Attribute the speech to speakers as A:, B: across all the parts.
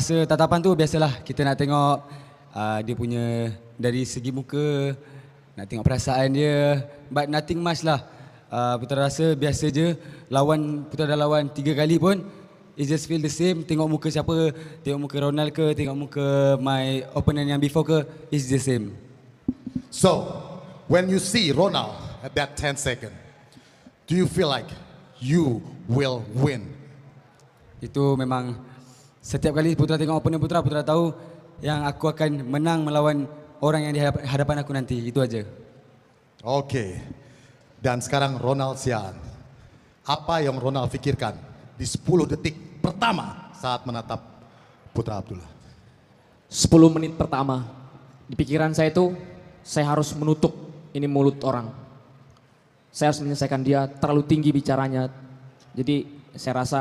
A: masa tatapan tu biasalah kita nak tengok dia punya dari segi muka, nak tengok perasaan dia, but nothing much lah. Putra rasa biasa je, Putra dah lawan 3 kali pun it just feel the same. Tengok muka siapa, tengok muka Ronald ke, tengok muka my opponent yang before ke, it's the same.
B: So, when you see Ronald at that 10 second, do you feel like you will win?
A: Itu memang setiap kali Putra tengok opponent Putra, Putra tahu yang aku akan menang melawan orang yang di hadapan aku nanti. Itu aja.
B: Oke. Dan sekarang Ronald Siaan. Apa yang Ronald pikirkan di 10 detik pertama saat menatap Putra Abdullah?
C: 10 menit pertama, di pikiran saya itu, saya harus menutup ini mulut orang. Saya harus menyelesaikan dia, terlalu tinggi bicaranya. Jadi saya rasa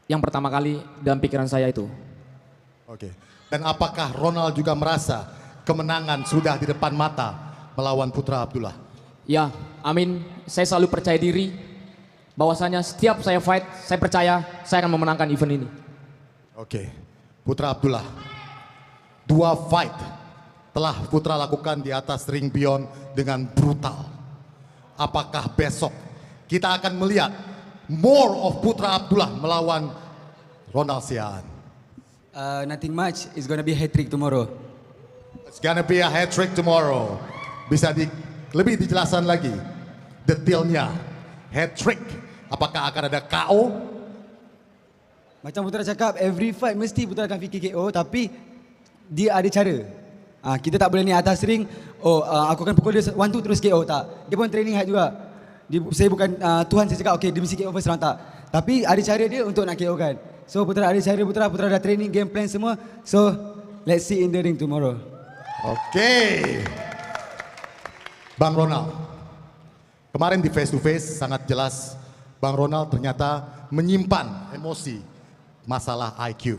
C: yang pertama kali dalam pikiran saya itu.
B: Oke. Dan apakah Ronald juga merasa kemenangan sudah di depan mata melawan Putra Abdullah?
C: Ya, amin. Saya selalu percaya diri bahwasanya setiap saya fight, saya percaya saya akan memenangkan event ini.
B: Oke. Putra Abdullah, 2 fight telah Putra lakukan di atas ring beyond dengan brutal. Apakah besok kita akan melihat more of Putra Abdullah melawan Ronald Siaan?
A: Nothing much, it's gonna be hat-trick tomorrow.
B: It's gonna be a hat-trick tomorrow. Bisa lebih dijelaskan lagi detailnya hat-trick. Apakah akan ada KO?
A: Macam Putra cakap, every fight mesti Putra akan fikir KO, tapi dia ada cara. Kita tak boleh ni atas ring, aku akan pukul dia 1-2 terus KO, tak. Dia pun training hard juga. Saya bukan Tuhan, saya cakap okay dia mesti KO first round, tak. Tapi ada cara dia untuk nak KO kan. So Putra ada cara, Putra dah training, game plan semua. So let's see in the ring tomorrow.
B: Oke. Bang Ronald, kemarin di face to face sangat jelas Bang Ronald ternyata menyimpan emosi masalah IQ.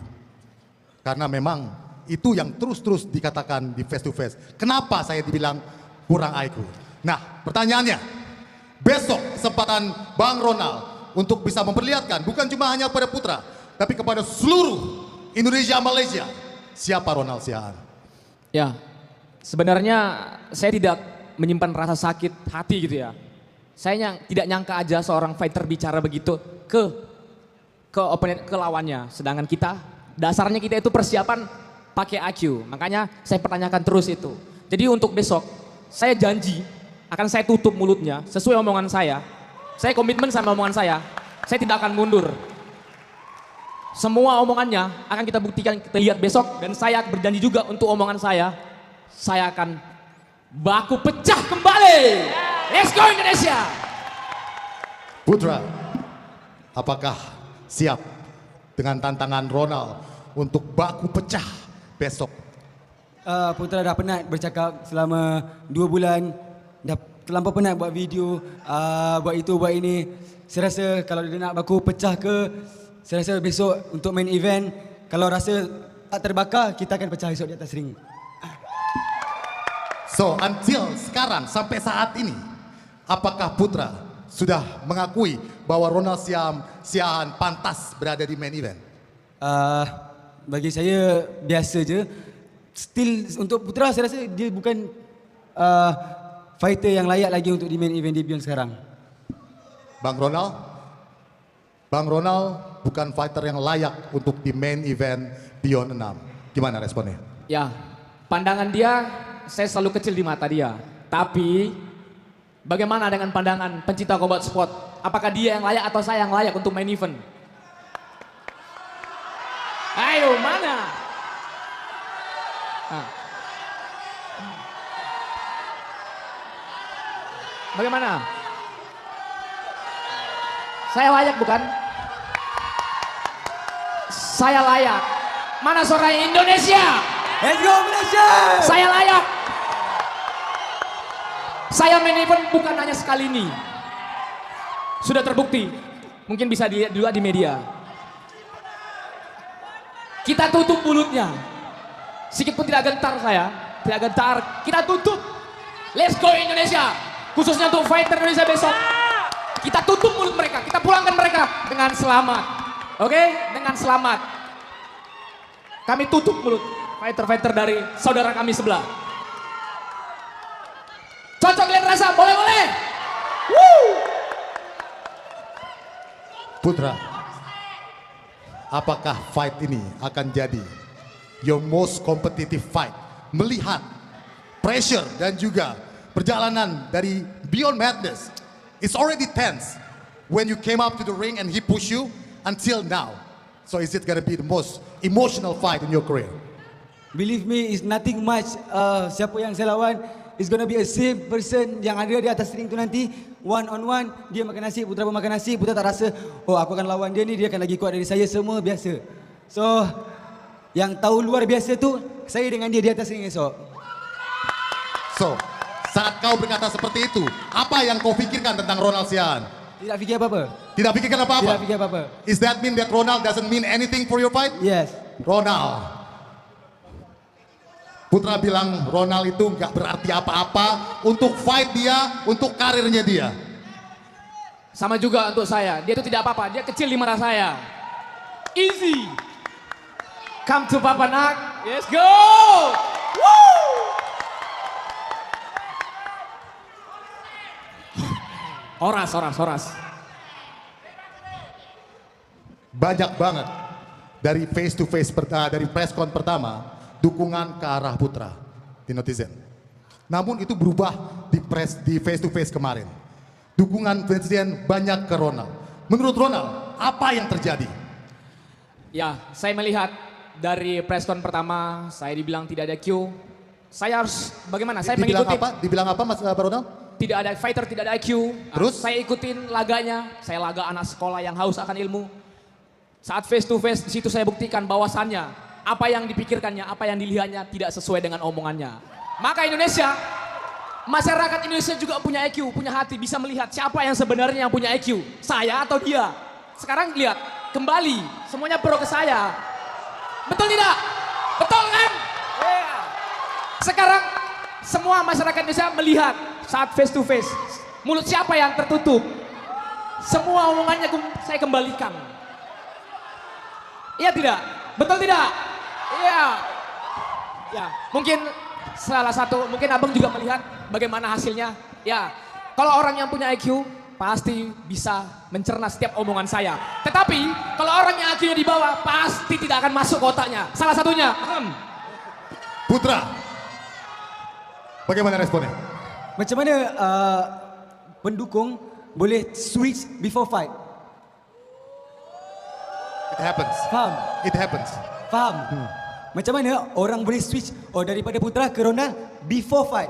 B: Karena memang itu yang terus-terus dikatakan di face to face. Kenapa saya dibilang kurang IQ? Nah, pertanyaannya, besok kesempatan Bang Ronald untuk bisa memperlihatkan bukan cuma hanya pada Putra, tapi kepada seluruh Indonesia Malaysia, siapa Ronald Siaan?
C: Ya, sebenarnya saya tidak menyimpan rasa sakit hati gitu ya. Saya tidak nyangka aja seorang fighter bicara begitu ke opponent, ke lawannya. Sedangkan kita, dasarnya kita itu persiapan pakai IQ. Makanya saya pertanyakan terus itu. Jadi untuk besok, saya janji akan saya tutup mulutnya sesuai omongan saya. Saya komitmen sama omongan saya tidak akan mundur. Semua omongannya akan kita buktikan, kita lihat besok. Dan saya berjanji juga untuk omongan saya akan baku pecah kembali. Let's go Indonesia.
B: Putra, apakah siap dengan tantangan Ronald untuk baku pecah besok?
A: Putra dah penat bercakap selama 2 bulan. Dah terlampau penat buat video, buat itu, buat ini. Saya rasa kalau dia nak baku pecah ke, saya rasa besok untuk main event, kalau rasa tak terbakar, kita akan pecah esok di atas ring.
B: So, until sekarang, sampai saat ini, apakah Putra sudah mengakui bahwa Ronald Siaan pantas berada di main event?
A: Bagi saya, biasa je. Still, untuk Putra, saya rasa dia bukan fighter yang layak lagi untuk di main event di Beyond sekarang.
B: Bang Ronald bukan fighter yang layak untuk di main event Beyond 6. Gimana responnya?
C: Ya, pandangan dia, saya selalu kecil di mata dia. Tapi bagaimana dengan pandangan pencinta combat sport? Apakah dia yang layak atau saya yang layak untuk main event? Ayo, mana? Bagaimana? Saya layak bukan? Saya layak. Mana suara Indonesia?
A: Let's go Malaysia!
C: Saya layak. Saya main event bukan hanya sekali ini. Sudah terbukti. Mungkin bisa dilihat juga di media. Kita tutup mulutnya. Sedikit pun tidak gentar saya. Tidak gentar. Kita tutup. Let's go Indonesia. Khususnya untuk fighter Indonesia besok. Kita tutup mulut mereka. Kita pulangkan mereka dengan selamat. Oke? Dengan selamat. Kami tutup mulut fighter-fighter dari saudara kami sebelah. Cocok lihat rasa, boleh-boleh.
B: Putra, apakah fight ini akan jadi your most competitive fight? Melihat pressure dan juga perjalanan dari Beyond Madness, it's already tense when you came up to the ring and he push you until now. So is it gonna be the most emotional fight in your career?
A: Believe me, it's nothing much. Siapa yang saya lawan, it's gonna be a same person yang ada di atas ring tu nanti. One on one, dia makan nasi, Putra pun makan nasi. Putra tak rasa, oh aku akan lawan dia ni, dia akan lagi kuat dari saya, semua biasa. So, yang tahu luar biasa tu, saya dengan dia di atas ring esok.
B: So, saat kau berkata seperti itu, apa yang kau fikirkan tentang Ronald Siaan?
A: Tidak fikir apa-apa.
B: Tidak pikirkan apa-apa?
A: Tidak fikir apa-apa.
B: Is that mean that Ronald doesn't mean anything for your fight?
A: Yes.
B: Ronald. Putra bilang Ronald itu nggak berarti apa-apa untuk fight dia, untuk karirnya dia.
C: Sama juga untuk saya, dia itu tidak apa-apa, dia kecil di mata saya. Easy. Come to Papa Nak, let's go. Woo! Oras.
B: Banyak banget dari face to face dari press con pertama dukungan ke arah Putra di netizen. Namun itu berubah di face to face kemarin. Dukungan netizen banyak ke Ronald. Menurut Ronald, apa yang terjadi?
C: Ya, saya melihat dari press con pertama, saya dibilang tidak ada Q. Saya harus bagaimana? Saya mengikuti.
B: Dibilang apa Mas Ronald?
C: Tidak ada fighter, tidak ada IQ.
B: Terus?
C: Saya ikutin laganya. Saya laga anak sekolah yang haus akan ilmu. Saat face to face, di situ saya buktikan bahwasannya apa yang dipikirkannya, apa yang dilihatnya tidak sesuai dengan omongannya. Maka Indonesia, masyarakat Indonesia juga punya IQ, punya hati, bisa melihat siapa yang sebenarnya yang punya IQ. Saya atau dia. Sekarang lihat, kembali, semuanya pro ke saya. Betul tidak? Betul kan? Sekarang semua masyarakat Indonesia melihat saat face to face, mulut siapa yang tertutup. Semua omongannya saya kembalikan. Iya tidak? Betul tidak? Iya. Ya, mungkin salah satu, mungkin abang juga melihat bagaimana hasilnya. Ya, kalau orang yang punya IQ pasti bisa mencerna setiap omongan saya. Tetapi kalau orang yang IQ-nya di bawah pasti tidak akan masuk ke otaknya. Salah satunya.
B: Putra, bagaimana responnya?
A: Macam mana pendukung boleh switch before fight?
B: It happens.
A: Faham?
B: It happens.
A: Faham? Macam mana orang boleh switch daripada Putra ke Ronald before fight?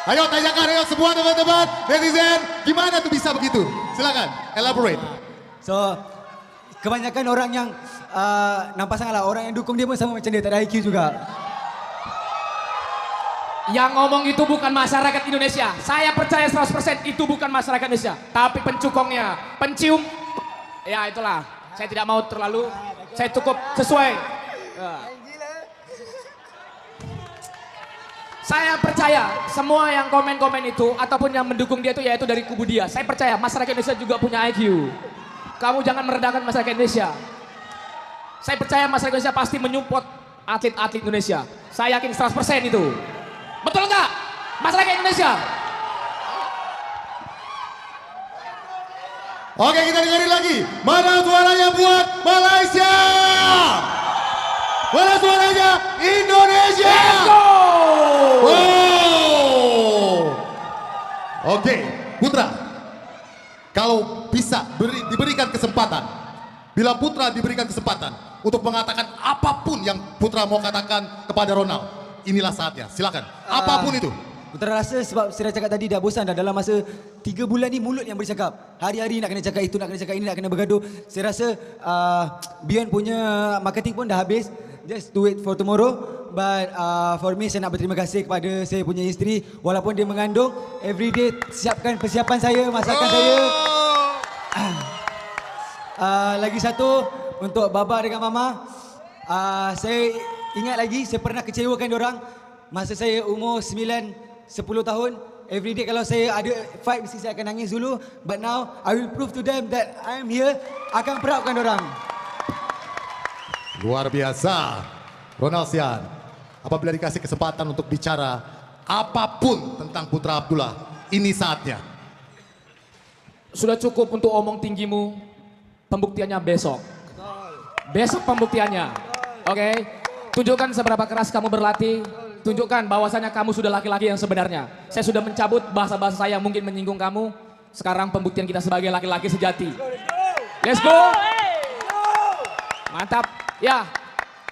B: Ayo tanyakan, ayo semua teman-teman netizen, gimana tuh bisa begitu? Silakan, elaborate.
A: So, kebanyakan orang yang nampak sangatlah orang yang dukung dia pun sama macam dia, tak ada IQ juga.
C: Yang ngomong itu bukan masyarakat Indonesia. Saya percaya 100% itu bukan masyarakat Indonesia. Tapi pencukongnya, pencium. Ya itulah, saya tidak mau terlalu, saya cukup sesuai. Saya percaya semua yang komen-komen itu, ataupun yang mendukung dia itu yaitu dari kubu dia. Saya percaya masyarakat Indonesia juga punya IQ. Kamu jangan merendahkan masyarakat Indonesia. Saya percaya masyarakat Indonesia pasti menyupport atlet-atlet Indonesia. Saya yakin 100% itu. Betul enggak? Masyarakat Indonesia.
B: Oke, kita dengerin lagi. Mana suaranya buat Malaysia? Mana suaranya Indonesia?
C: Let's go!
B: Wow. Oke, Putra. Kalau bisa diberikan kesempatan, bila Putra diberikan kesempatan untuk mengatakan apapun yang Putra mau katakan kepada Ronald, inilah saatnya. Silakan. Apapun itu.
A: Putra rasa sebab saya dah cakap tadi dah bosan dah dalam masa 3 bulan ni mulut yang bercakap. Hari-hari nak kena cakap itu, nak kena cakap ini, nak kena bergaduh. Saya rasa Beyond punya marketing pun dah habis. Just do it for tomorrow. But for me saya nak berterima kasih kepada saya punya isteri. Walaupun dia mengandung, everyday siapkan persiapan saya, masakan saya. Lagi satu untuk Baba dengan Mama. Saya ingat lagi saya pernah kecewakan diorang masa saya umur 9-10 tahun. every day kalau saya ada fight mesti saya akan nangis dulu. But now I will prove to them that I am here. Akan perapkan orang.
B: Luar biasa. Ronald Sian, apabila dikasih kesempatan untuk bicara apapun tentang Putra Abdullah, ini saatnya.
C: Sudah cukup untuk omong tinggimu. Pembuktiannya besok. Besok pembuktiannya. Oke. Tunjukkan seberapa keras kamu berlatih. Tunjukkan bahwasanya kamu sudah laki-laki yang sebenarnya. Saya sudah mencabut bahasa-bahasa saya yang mungkin menyinggung kamu. Sekarang pembuktian kita sebagai laki-laki sejati. Let's go. Mantap. Ya.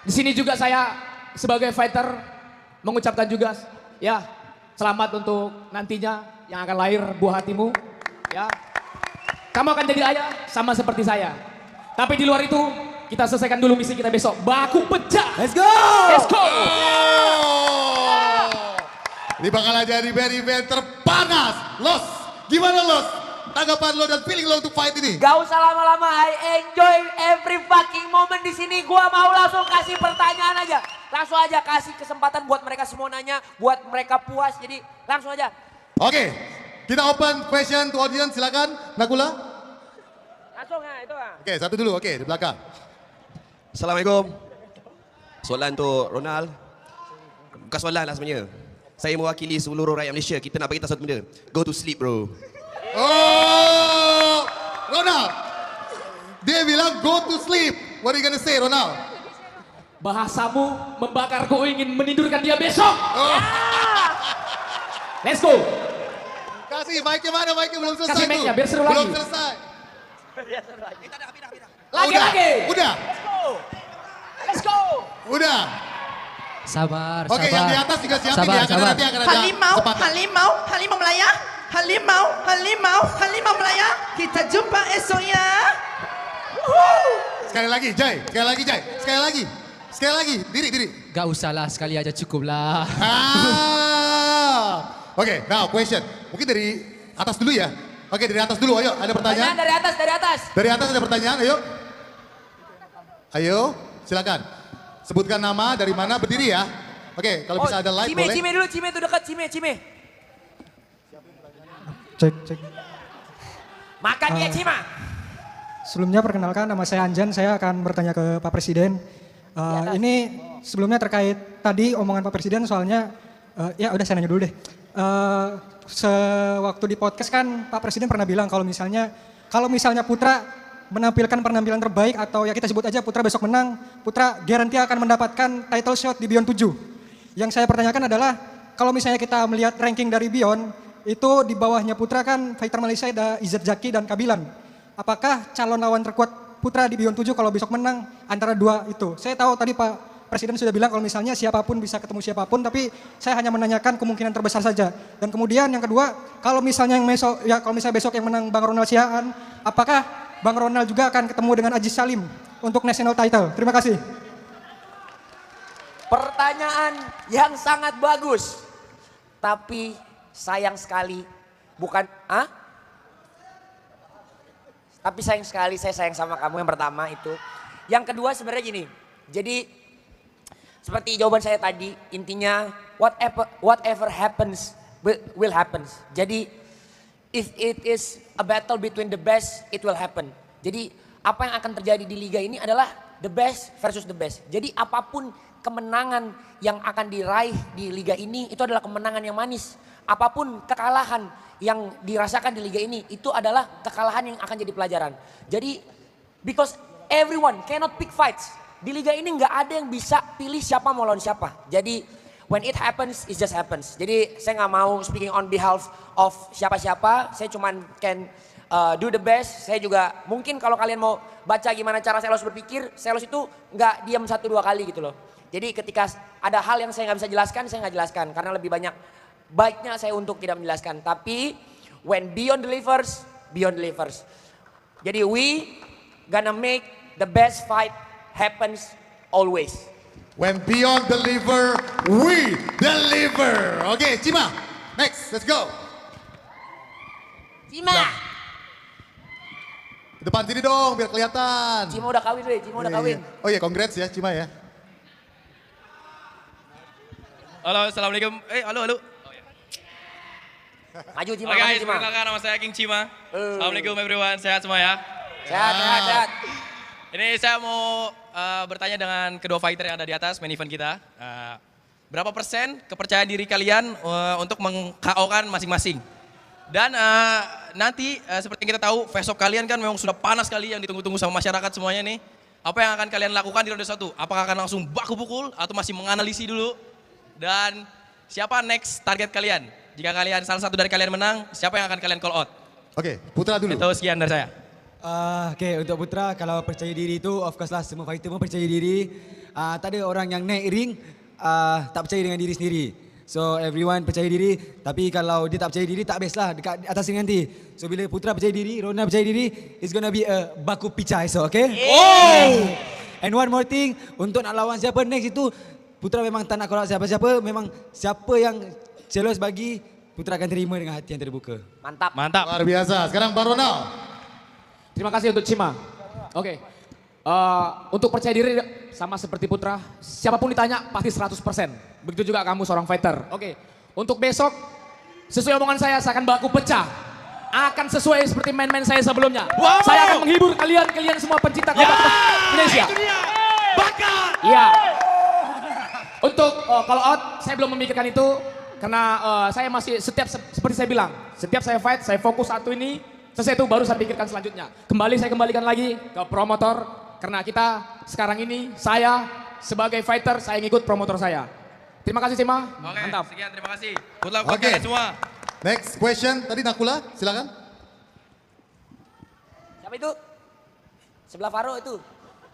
C: Di sini juga saya sebagai fighter mengucapkan juga ya, selamat untuk nantinya yang akan lahir buah hatimu. Ya. Kamu akan jadi ayah sama seperti saya. Tapi di luar itu, kita selesaikan dulu misi kita besok. Baku pecah.
A: Let's go.
C: Let's go.
B: Ini bakal jadi event terpanas. Los, gimana Los? Tanggapan lo dan feeling lo untuk fight ini?
D: Gak usah lama-lama, I enjoy every fucking moment di sini. Gua mau langsung kasih pertanyaan aja. Langsung aja kasih kesempatan buat mereka semua nanya, buat mereka puas. Jadi langsung aja.
B: Oke, kita open question to audience, silakan. Nakula?
D: Langsung ya, itu ya.
B: Oke, satu dulu, oke, di belakang.
E: Assalamualaikum. Soalan untuk Ronald. Bukan soalan lah sebenarnya. Saya mewakili seluruh rakyat Malaysia. Kita nak bagi tahu satu benda. Go to sleep bro.
B: Oh, Ronald. Dia bilang go to sleep. What are you gonna say, Ronald?
C: Bahasamu membakarku ingin menidurkan dia besok.
B: Oh.
C: Let's go.
B: Kasih, mic-nya mana? Mic-nya belum selesai.
C: Kasih mic-nya, biar seru
B: Belum
C: lagi.
B: selesai.
C: Lagi-lagi.
B: Udah.
D: Let's go.
B: Udah.
F: Sabar,
B: Oke, yang di atas juga siapin
F: Sabar,
B: ya, karena
F: sabar.
B: nanti akan ada
G: Halimau,
B: kesempatan.
G: Halimau, Halimau Melaya. Halimau, Halimau, Halimau Melaya. Kita jumpa esok ya.
B: Sekali lagi, Jai. Sekali lagi, Jai. Sekali lagi. Sekali lagi. Diri, diri.
F: Gak usah lah, sekali aja cukup lah.
B: Oke, now question. Mungkin dari atas dulu ya. Oke, dari atas dulu. Ayo, ada
D: Pertanyaan
B: pertanyaan?
D: dari atas, dari atas.
B: Dari atas ada pertanyaan, ayo. Ayo, silakan. Sebutkan nama, dari mana, berdiri ya. Oke, kalau bisa ada live
D: Cime,
B: boleh.
D: Cime dulu, Cime itu dekat, Cime.
H: Cek.
D: Makan dia Cima.
H: Sebelumnya perkenalkan nama saya Anjan, saya akan bertanya ke Pak Presiden. Ini sebelumnya terkait tadi omongan Pak Presiden soalnya, ya udah saya nanya dulu deh. Sewaktu di podcast kan Pak Presiden pernah bilang kalau misalnya Putra menampilkan penampilan terbaik atau ya kita sebut aja Putra besok menang, Putra guarantee akan mendapatkan title shot di Beyond 7. Yang saya pertanyakan adalah kalau misalnya kita melihat ranking dari Beyond, itu di bawahnya Putra kan fighter Malaysia ada Izzat Zaki dan Kabilan. Apakah calon lawan terkuat Putra di Beyond 7 kalau besok menang antara dua itu? Saya tahu tadi Pak Presiden sudah bilang kalau misalnya siapapun bisa ketemu siapapun, tapi saya hanya menanyakan kemungkinan terbesar saja. Dan kemudian yang kedua, kalau misalnya besok yang menang Bang Ronald Siaan, apakah Bang Ronald juga akan ketemu dengan Aziz Salim untuk national title? Terima kasih.
D: Pertanyaan yang sangat bagus. Tapi sayang sekali Tapi sayang sekali saya sayang sama kamu yang pertama itu. Yang kedua sebenarnya gini. Jadi seperti jawaban saya tadi, intinya whatever happens will happen. Jadi if it is a battle between the best, it will happen. Jadi apa yang akan terjadi di liga ini adalah the best versus the best. Jadi apapun kemenangan yang akan diraih di liga ini itu adalah kemenangan yang manis. Apapun kekalahan yang dirasakan di liga ini itu adalah kekalahan yang akan jadi pelajaran. Jadi because everyone cannot pick fights. Di liga ini nggak ada yang bisa pilih siapa mau lawan siapa. Jadi when it happens, it just happens. Jadi saya nggak mau speaking on behalf of siapa-siapa. Saya cuman can do the best. Saya juga mungkin kalau kalian mau baca gimana cara Selos berpikir, Selos itu nggak diam 1-2 kali gitu loh. Jadi ketika ada hal yang saya nggak bisa jelaskan, saya nggak jelaskan karena lebih banyak baiknya saya untuk tidak menjelaskan. Tapi when Beyond delivers, Beyond delivers. Jadi we gonna make the best fight happens always.
B: When Beyond deliver, we deliver. Oke, Cima, next, let's go.
D: Cima.
B: Ke depan sini dong, biar kelihatan.
D: Cima udah kawin deh, Cima udah kawin.
B: Oh iya, congrats ya Cima ya.
E: Halo, assalamualaikum. Halo.
D: Maju Cima,
I: Oke
D: maju
I: guys,
D: Cima.
I: perkenalkan nama saya King Cima. Assalamualaikum everyone, sehat semua ya.
D: Sehat, sehat, sehat.
I: Ini saya mau bertanya dengan kedua fighter yang ada di atas main event kita. Berapa persen kepercayaan diri kalian untuk meng-KO-kan masing-masing? Dan nanti seperti yang kita tahu, face off kalian kan memang sudah panas sekali yang ditunggu-tunggu sama masyarakat semuanya nih. Apa yang akan kalian lakukan di ronde 1? Apakah akan langsung baku pukul atau masih menganalisi dulu? Dan siapa next target kalian? Jika kalian salah satu dari kalian menang, siapa yang akan kalian call out?
B: Oke, Putra dulu.
I: Itu sekian dari saya.
A: Okay, untuk Putra, kalau percaya diri itu, of course lah semua fighter pun percaya diri. Tak ada orang yang naik ring, tak percaya dengan diri sendiri. So everyone percaya diri, tapi kalau dia tak percaya diri, tak best lah dekat atas ring nanti. So bila Putra percaya diri, Ronald percaya diri, it's gonna be a baku pecah esok, okay? Oh! And one more thing, untuk nak lawan siapa next itu, Putra memang tak nak call out siapa-siapa, memang siapa yang challenge bagi, Putra akan terima dengan hati yang terbuka.
D: Mantap.
I: Mantap.
B: Luar biasa. Sekarang Bang Ronald.
C: Terima kasih untuk Cima. Oke. Untuk percaya diri sama seperti Putra, siapapun ditanya pasti 100%. Begitu juga kamu seorang fighter. Oke. Untuk besok, sesuai omongan saya akan baku pecah. Akan sesuai seperti main-main saya sebelumnya.
I: Wow.
C: Saya akan menghibur kalian semua pencinta kombat Indonesia.
I: Itu dia. Bakar.
C: Iya. Untuk call out, saya belum memikirkan itu. Karena saya masih seperti saya bilang, setiap saya fight, saya fokus satu ini, selesai itu baru saya pikirkan selanjutnya. Saya kembalikan lagi ke promotor, karena kita sekarang ini, saya sebagai fighter, saya ngikut promotor saya. Terima kasih Cima,
I: Oke,
C: mantap.
I: sekian terima kasih. Good luck buat
B: Oke.
I: kalian semua.
B: Next question, tadi Nakula, silakan.
D: Siapa itu? Sebelah Faro itu.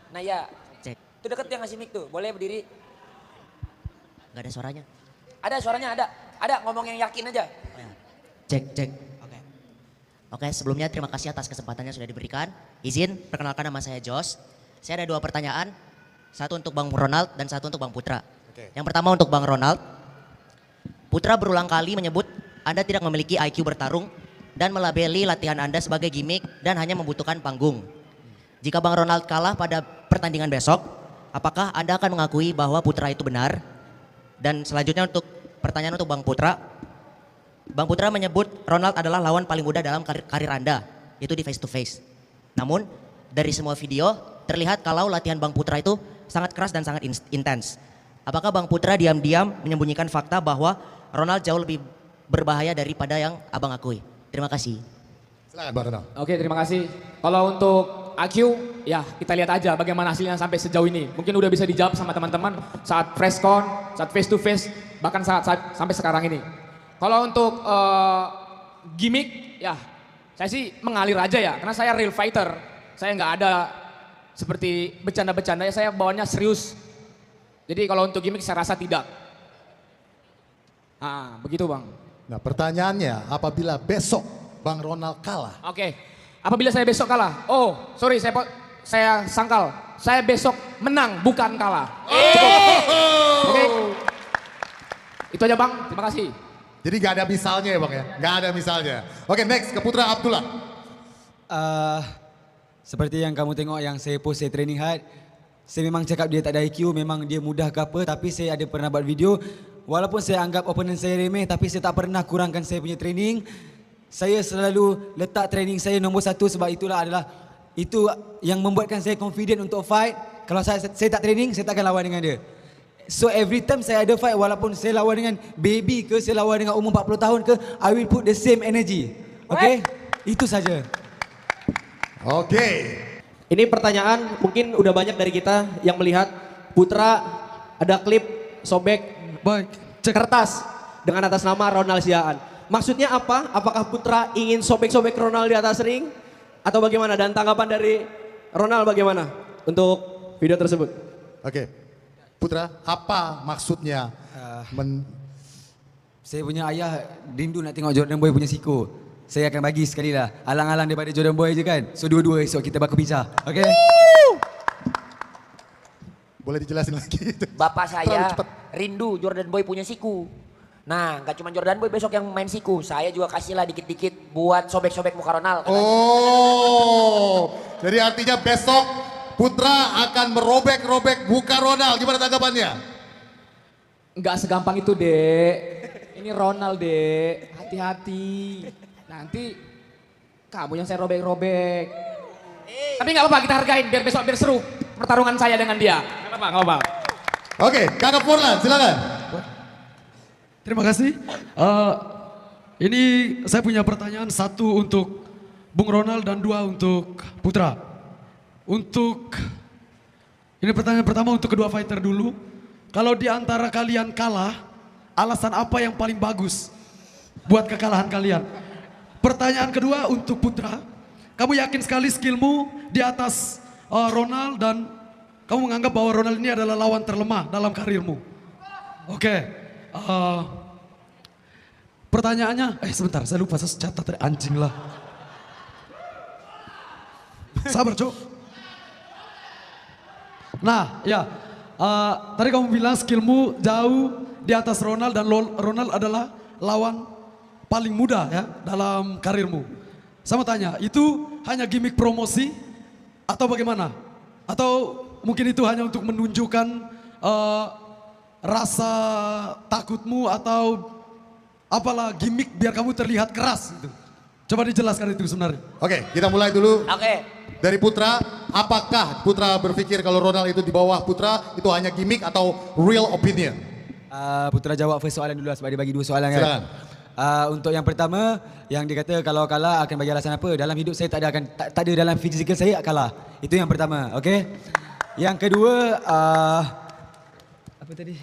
D: Naya.
J: Cek.
D: Itu deket yang ngasih mic tuh. Boleh berdiri?
J: Gak ada suaranya.
D: Ada suaranya, ada. Ada, ngomong yang yakin aja.
J: Cek, cek. Oke. Oke, sebelumnya terima kasih atas kesempatannya sudah diberikan. Izin, perkenalkan nama saya Jos. Saya ada 2 pertanyaan. Satu untuk Bang Ronald dan satu untuk Bang Putra. Yang pertama untuk Bang Ronald. Putra berulang kali menyebut Anda tidak memiliki IQ bertarung dan melabeli latihan Anda sebagai gimmick dan hanya membutuhkan panggung. Jika Bang Ronald kalah pada pertandingan besok, apakah Anda akan mengakui bahwa Putra itu benar? Dan selanjutnya untuk pertanyaan untuk Bang Putra. Bang Putra menyebut Ronald adalah lawan paling mudah dalam karir Anda, itu di face to face. Namun dari semua video terlihat kalau latihan Bang Putra itu sangat keras dan sangat intens. Apakah Bang Putra diam-diam menyembunyikan fakta bahwa Ronald jauh lebih berbahaya daripada yang Abang akui? Terima kasih.
B: Silakan Bang Ronald.
C: Oke, terima kasih. Kalau untuk IQ, ya kita lihat aja bagaimana hasilnya sampai sejauh ini. Mungkin udah bisa dijawab sama teman-teman saat press con, saat face to face, bahkan saat sampai sekarang ini. Kalau untuk gimmick, ya saya sih mengalir aja ya, karena saya real fighter. Saya nggak ada seperti bercanda-bercanda, ya saya bawanya serius. Jadi kalau untuk gimmick saya rasa tidak. Nah, begitu Bang.
B: Nah pertanyaannya, apabila besok Bang Ronald kalah,
C: Oke. Apabila saya besok kalah, oh sorry saya sangkal, saya besok menang bukan kalah. Oke. Itu aja Bang, terima kasih.
B: jadi gak ada misalnya ya Bang ya? Gak ada misalnya. Oke, next ke Putra Abdullah.
A: Seperti yang kamu tengok yang saya post, saya training hard. Saya memang cakap dia tak ada IQ, memang dia mudah ke apa, tapi saya ada pernah buat video. Walaupun saya anggap opponent saya remeh, tapi saya tak pernah kurangkan saya punya training. Saya selalu letak training saya nombor 1 sebab itu yang membuatkan saya confident untuk fight. Kalau saya tak training, saya tak akan lawan dengan dia. So every time saya ada fight, walaupun saya lawan dengan baby ke, saya lawan dengan umur 40 tahun ke, I will put the same energy. Okay? Itu saja.
B: Oke.
K: Ini pertanyaan mungkin udah banyak dari kita yang melihat Putra ada klip sobek kertas dengan atas nama Ronald Siaan. Maksudnya apa? Apakah Putra ingin sobek-sobek Ronald di atas ring? Atau bagaimana? Dan tanggapan dari Ronald bagaimana untuk video tersebut?
B: Oke. Putra, apa maksudnya?
A: Saya punya ayah rindu nak tengok Jordan Boy punya siku. Saya akan bagi sekali lah. Alang-alang daripada Jordan Boy je kan. So dua-dua esok kita baku pisah. Okay?
B: Boleh dijelasin lagi?
D: Bapak saya
B: Terlalu cepat.
D: rindu Jordan Boy punya siku. Nah, gak cuma Jordan Boy besok yang main siku. Saya juga kasihlah dikit-dikit buat sobek-sobek muka Ronald.
B: Oh, jadi artinya besok Putra akan merobek-robek muka Ronald. Gimana tanggapannya?
C: Nggak segampang itu, Dek. Ini Ronald dek, hati-hati. Nanti kamu yang saya robek-robek. Tapi nggak apa-apa, kita hargain biar besok biar seru pertarungan saya dengan dia. Nggak apa-apa, nggak apa-apa.
B: Oke, Kakak Furlan, silakan.
L: Terima kasih. Ini saya punya pertanyaan, satu untuk Bung Ronald dan dua untuk Putra. Ini pertanyaan pertama untuk kedua fighter dulu. Kalau di antara kalian kalah, alasan apa yang paling bagus buat kekalahan kalian? Pertanyaan kedua untuk Putra. Kamu yakin sekali skillmu di atas Ronald dan kamu menganggap bahwa Ronald ini adalah lawan terlemah dalam karirmu? Oke. Pertanyaannya, sebentar, saya lupa, saya catat anjing lah. Sabar, Cok. Nah, ya, tadi kamu bilang skillmu jauh di atas Ronald dan Ronald adalah lawan paling muda ya dalam karirmu. Sama tanya, itu hanya gimmick promosi atau bagaimana? Atau mungkin itu hanya untuk menunjukkan rasa takutmu atau apalah gimmick biar kamu terlihat keras gitu. Coba dijelaskan itu sebenarnya.
B: Oke, kita mulai dulu.
D: Oke.
B: Dari Putra, apakah Putra berpikir kalau Ronald itu di bawah Putra itu hanya gimmick atau real opinion?
A: Putra jawab first soalan dulu sebab dia bagi dua soalan kan.
B: Silakan.
A: Untuk yang pertama, yang dikata kalau kalah akan bagi alasan apa? Dalam hidup saya tak ada dalam fizikal saya kalah. Itu yang pertama, okey? Yang kedua, apa tadi?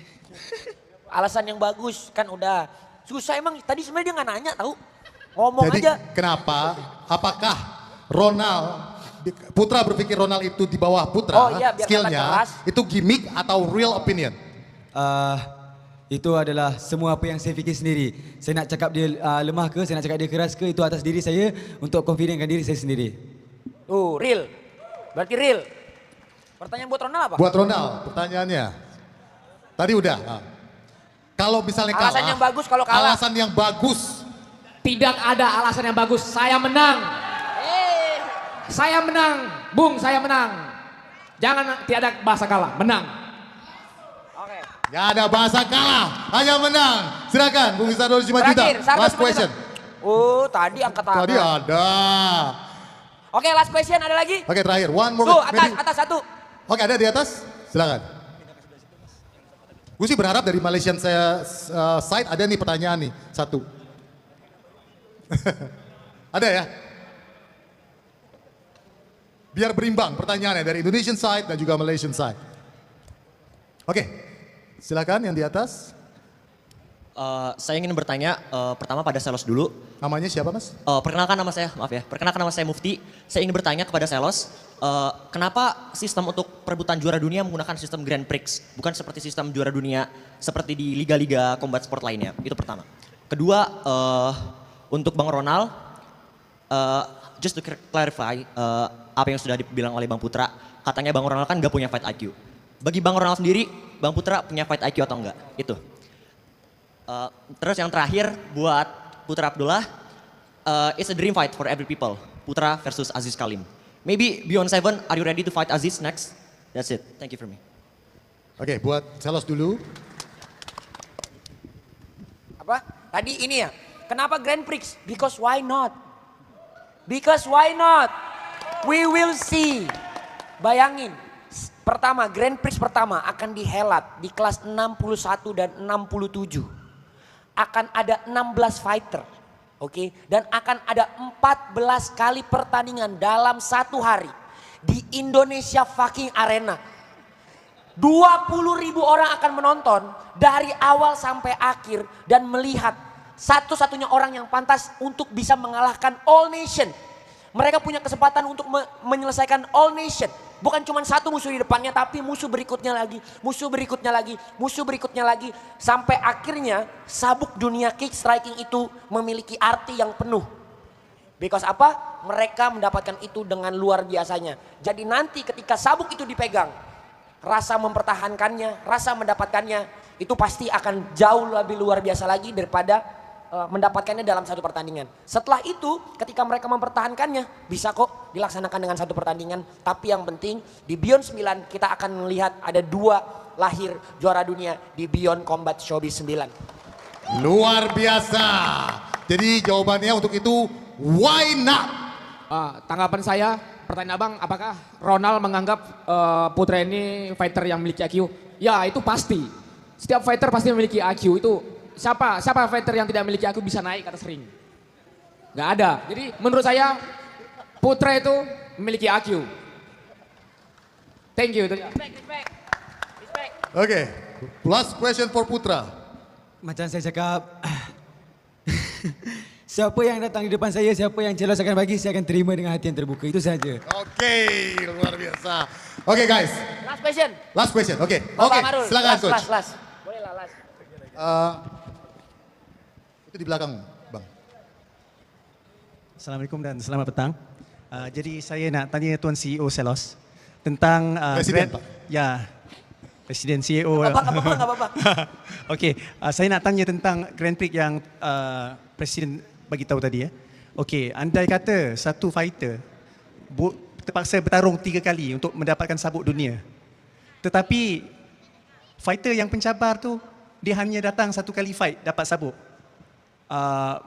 D: Alasan yang bagus kan udah. Susah emang, tadi sebenarnya dia nggak nanya tahu. Ngomong
B: Jadi
D: aja.
B: kenapa? Apakah Putra berpikir Ronald itu di bawah Putra,
D: Oh iya, biar
B: skillnya
D: kelihatan keras.
B: itu gimmick atau real opinion?
A: Itu adalah semua apa yang saya fikir sendiri. Saya nak cakap dia lemah ke, saya nak cakap dia keras ke, itu atas diri saya untuk confidentkan diri saya sendiri.
D: Real. Berarti real. Pertanyaan buat Ronald apa?
B: Buat Ronald, pertanyaannya. Tadi udah. Kalau misalnya kalah.
D: Alasan yang bagus kalau kalah.
B: Alasan yang bagus.
C: Tidak ada alasan yang bagus, saya menang. Saya menang, Bung, saya menang. Jangan tiada bahasa kalah, menang.
D: Oke.
B: Gak ada bahasa kalah, hanya menang. Silakan, Bung Mister 25 juta.
D: Terakhir,
B: Last question.
D: Tadi angkat tangan.
B: Tadi ada.
D: Oke, last question ada lagi?
B: Oke, terakhir. One more.
D: Tuh, atas satu.
B: Oke, ada di atas. Silakan. Gue sih berharap dari Malaysian side ada nih pertanyaan nih. Satu. Ada ya? Biar berimbang pertanyaannya dari Indonesian side dan juga Malaysian side. Oke, silakan yang di atas.
M: Saya ingin bertanya pertama pada Selos dulu.
B: Namanya siapa mas?
M: Perkenalkan nama saya, maaf ya. Perkenalkan nama saya Mufti. Saya ingin bertanya kepada Selos, kenapa sistem untuk perebutan juara dunia menggunakan sistem Grand Prix, bukan seperti sistem juara dunia seperti di liga-liga combat sport lainnya? Itu pertama. Kedua, untuk Bang Ronald, just to clarify, apa yang sudah dibilang oleh Bang Putra, katanya Bang Ronald kan nggak punya fight IQ. Bagi Bang Ronald sendiri, Bang Putra punya fight IQ atau enggak? Itu. Terus yang terakhir buat Putra Abdullah, it's a dream fight for every people. Putra versus Aziz Kalim. Maybe Beyond Seven, are you ready to fight Aziz next? That's it. Thank you for me.
B: Oke, buat Selos dulu.
D: Apa? Tadi ini ya. Kenapa Grand Prix? Because why not? Because why not? We will see. Bayangin. Pertama, Grand Prix pertama akan dihelat di kelas 61 dan 67. Akan ada 16 fighter. Oke, dan akan ada 14 kali pertandingan dalam satu hari di Indonesia fucking Arena. 20.000 orang akan menonton dari awal sampai akhir dan melihat satu-satunya orang yang pantas untuk bisa mengalahkan All Nation. Mereka punya kesempatan untuk menyelesaikan All Nation. Bukan cuma satu musuh di depannya, tapi musuh berikutnya lagi, musuh berikutnya lagi, musuh berikutnya lagi. Sampai akhirnya sabuk dunia kick striking itu memiliki arti yang penuh. Because apa? Mereka mendapatkan itu dengan luar biasanya. Jadi nanti ketika sabuk itu dipegang, rasa mempertahankannya, rasa mendapatkannya, itu pasti akan jauh lebih luar biasa lagi daripada mendapatkannya dalam satu pertandingan. Setelah itu ketika mereka mempertahankannya bisa kok dilaksanakan dengan satu pertandingan. Tapi yang penting di Beyond 9 kita akan melihat ada 2 lahir juara dunia di Beyond Combat Showbiz 9.
B: Luar biasa. Jadi jawabannya untuk itu, why not?
C: Tanggapan saya, pertanyaan abang, apakah Ronald menganggap Putra ini fighter yang memiliki IQ? Ya itu pasti. Setiap fighter pasti memiliki IQ. Itu siapa fighter yang tidak memiliki IQ bisa naik ke atas ring? Gak ada. Jadi menurut saya Putra itu memiliki IQ. Thank you.
B: Oke, last question for Putra.
A: Macam saya cakap, siapa yang datang di depan saya, siapa yang jelas akan bagi, saya akan terima dengan hati yang terbuka. Itu saja.
B: Oke, luar biasa. Oke guys.
D: Last question.
B: Last question, oke.
D: Bapak Marul,
B: Silakan coach.
D: last. Boleh lah, last.
B: Itu di belakang, Bang.
N: Assalamualaikum dan selamat petang. Jadi saya nak tanya Tuan CEO Selos tentang
B: Presiden, Pak.
N: Ya, Presiden CEO.
D: Nggak apa-apa.
N: Okey, saya nak tanya tentang Grand Prix yang Presiden bagi tahu tadi ya. Okey, andai kata satu fighter terpaksa bertarung 3 kali untuk mendapatkan sabuk dunia. Tetapi fighter yang pencabar tu dia hanya datang 1 kali fight dapat sabuk.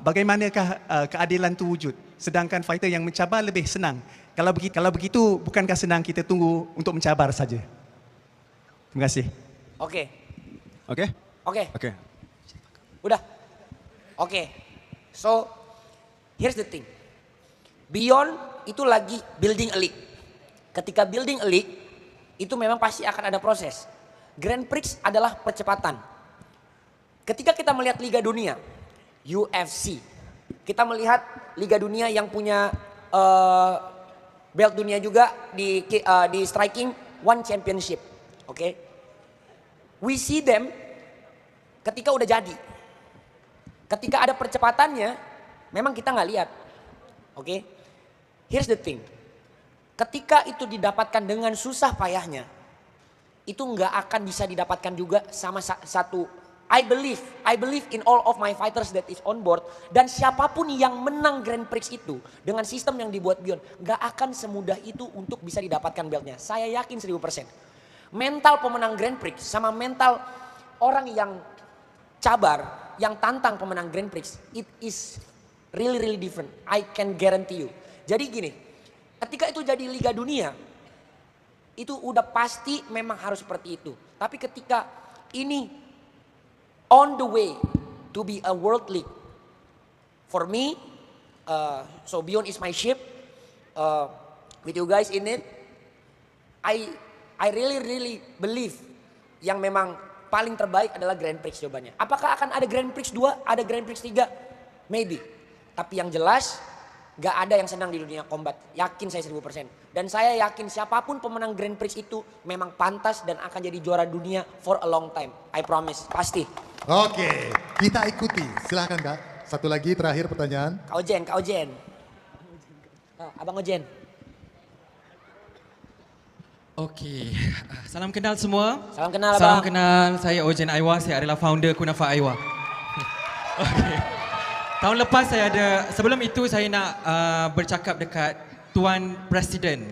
N: Bagaimanakah keadilan tu wujud? Sedangkan fighter yang mencabar lebih senang. Kalau begitu, bukankah senang kita tunggu untuk mencabar saja? Terima kasih.
D: Oke. Udah. Oke. So, here's the thing. Beyond itu lagi building a league. Ketika building a league, itu memang pasti akan ada proses. Grand Prix adalah percepatan. Ketika kita melihat Liga Dunia, UFC, kita melihat Liga Dunia yang punya belt dunia juga di striking one championship. Oke. We see them ketika udah jadi. Ketika ada percepatannya, memang kita nggak lihat. Oke. Here's the thing. Ketika itu didapatkan dengan susah payahnya, itu nggak akan bisa didapatkan juga sama satu. I believe in all of my fighters that is on board. Dan siapapun yang menang Grand Prix itu dengan sistem yang dibuat Beyond, gak akan semudah itu untuk bisa didapatkan beltnya. Saya yakin 1000%. Mental pemenang Grand Prix sama mental orang yang cabar, yang tantang pemenang Grand Prix, it is really different. I can guarantee you. Jadi gini, ketika itu jadi Liga Dunia, itu udah pasti memang harus seperti itu. Tapi ketika ini on the way to be a world league. For me, so Beyond is my ship. With you guys in it, I really believe yang memang paling terbaik adalah Grand Prix jawabannya. Apakah akan ada Grand Prix 2, ada Grand Prix 3? Maybe. Tapi yang jelas, gak ada yang senang di dunia combat. Yakin saya 1000%. Dan saya yakin siapapun pemenang Grand Prix itu memang pantas dan akan jadi juara dunia for a long time. I promise, pasti.
B: Oke, kita ikuti. Silahkan Kak. Satu lagi terakhir pertanyaan.
D: Kak Ojen. Abang Ojen.
F: Okey, salam kenal semua.
D: Salam kenal
F: Salam
D: abang.
F: kenal, saya Ojen Aiwa, saya adalah founder Kunafa Aiwa. Okey. Tahun lepas saya ada, sebelum itu saya nak bercakap dekat Tuan Presiden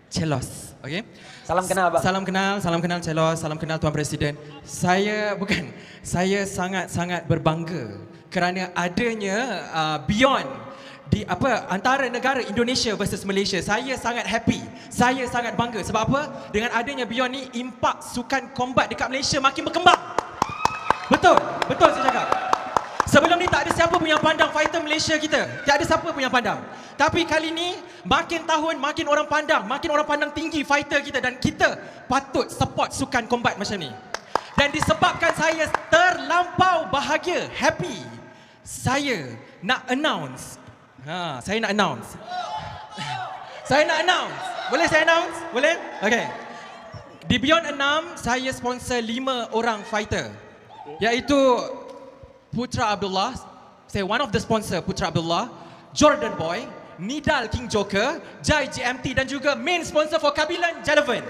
F: Celos. Okey.
D: Salam kenal abang.
F: Salam kenal Celos, salam kenal Tuan Presiden. Saya sangat-sangat berbangga kerana adanya Beyond di antara negara Indonesia versus Malaysia. Saya sangat happy. Saya sangat bangga sebab apa? Dengan adanya Beyond ni impak sukan combat dekat Malaysia makin berkembang. Betul saya cakap. Sebelum ni tak ada siapa pun yang pandang fighter Malaysia kita. Tak ada siapa pun yang pandang. Tapi kali ni makin tahun makin orang pandang tinggi fighter kita dan kita patut support sukan combat macam ni. Dan disebabkan saya terlampau bahagia, happy, saya nak announce. Saya nak announce. Boleh saya announce? Boleh? Okay. Di Beyond 6, saya sponsor 5 orang fighter. Iaitu Putra Abdullah, saya one of the sponsor Putra Abdullah, Jordan Boy, Nidal King Joker, Jai GMT dan juga main sponsor for Kabilan Jalavan.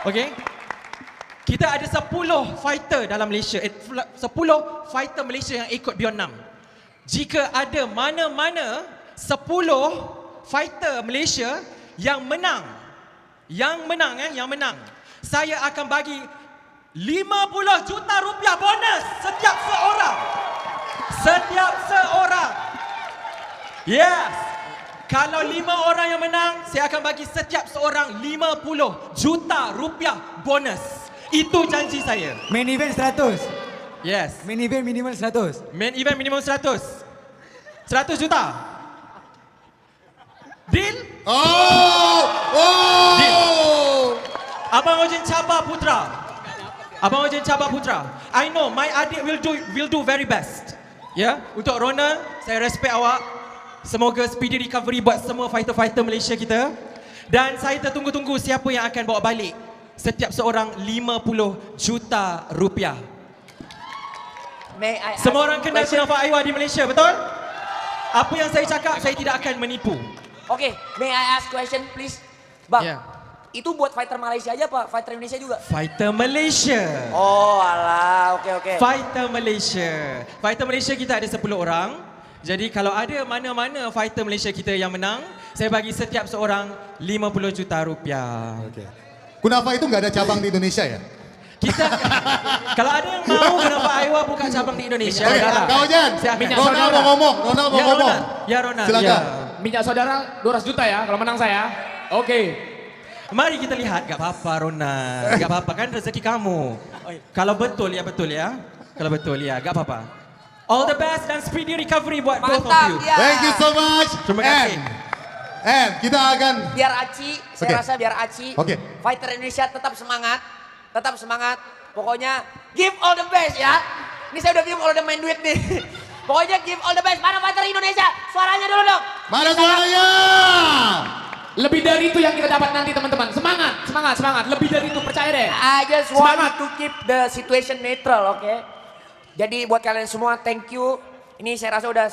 F: Okay. Kita ada 10 fighter dalam Malaysia, 10 fighter Malaysia yang ikut Beyond 6. Jika ada mana-mana 10 fighter Malaysia yang menang, saya akan bagi 50 juta rupiah bonus setiap seorang. Setiap seorang. Yes. Kalau 5 orang yang menang, saya akan bagi setiap seorang 50 juta rupiah bonus. Itu janji saya.
A: Main event 100.
F: Yes.
A: Main event minimum 100.
F: Main event minimum 100. 100 juta. Deal? Deal. Abang Ojin cabar Putra. Abang Ojin cabar Putra. I know my adik will do very best. Ya, untuk Ronald, saya respect awak. Semoga speedy recovery buat semua fighter-fighter Malaysia kita. Dan saya tertunggu-tunggu siapa yang akan bawa balik setiap seorang 50 juta rupiah. Semua orang kenal Kunafa Aiwa di Malaysia, betul? Apa yang saya cakap, saya tidak akan menipu.
D: Oke, may I ask question please? Bang,
F: Yeah.
D: itu buat fighter Malaysia aja Pak? Fighter Indonesia juga?
F: Fighter Malaysia.
D: Oh alah, oke.
F: Fighter Malaysia. Fighter Malaysia kita ada 10 orang. Jadi kalau ada mana-mana fighter Malaysia kita yang menang, saya bagi setiap seorang 50 juta rupiah.
B: Okay. Kunafa itu nggak ada cabang di Indonesia ya?
F: Kita, kalau ada yang mau Kunafa Aiwa buka cabang di Indonesia.
B: Oke, Kak Ojan, Ronald mau ngomong, Ronald mau ngomong.
F: Ya Ronald.
B: Silakan.
F: Ya.
C: Minyak saudara 200 juta ya kalau menang saya. Oke.
F: Mari kita lihat, gak apa-apa Ronald. Gak apa-apa kan rezeki kamu. Kalau betul ya, Kalau betul ya, gak apa-apa. All the best dan speedy recovery buat both of you.
D: Ya.
B: Thank you so much.
F: Terima kasih.
B: And kita akan
D: Biar Aci, saya rasa biar Aci,
B: Oke.
D: fighter Indonesia tetap semangat. Pokoknya give all the best ya. Ini saya udah bingung kalau udah main duit nih. Pokoknya give all the best. Mana fighter Indonesia? Suaranya dulu dong.
B: Mana suaranya?
C: Lebih dari itu yang kita dapat nanti teman-teman. Semangat. Lebih dari itu percaya deh.
D: I just want to keep the situation neutral, oke? Jadi buat kalian semua, thank you. Ini saya rasa udah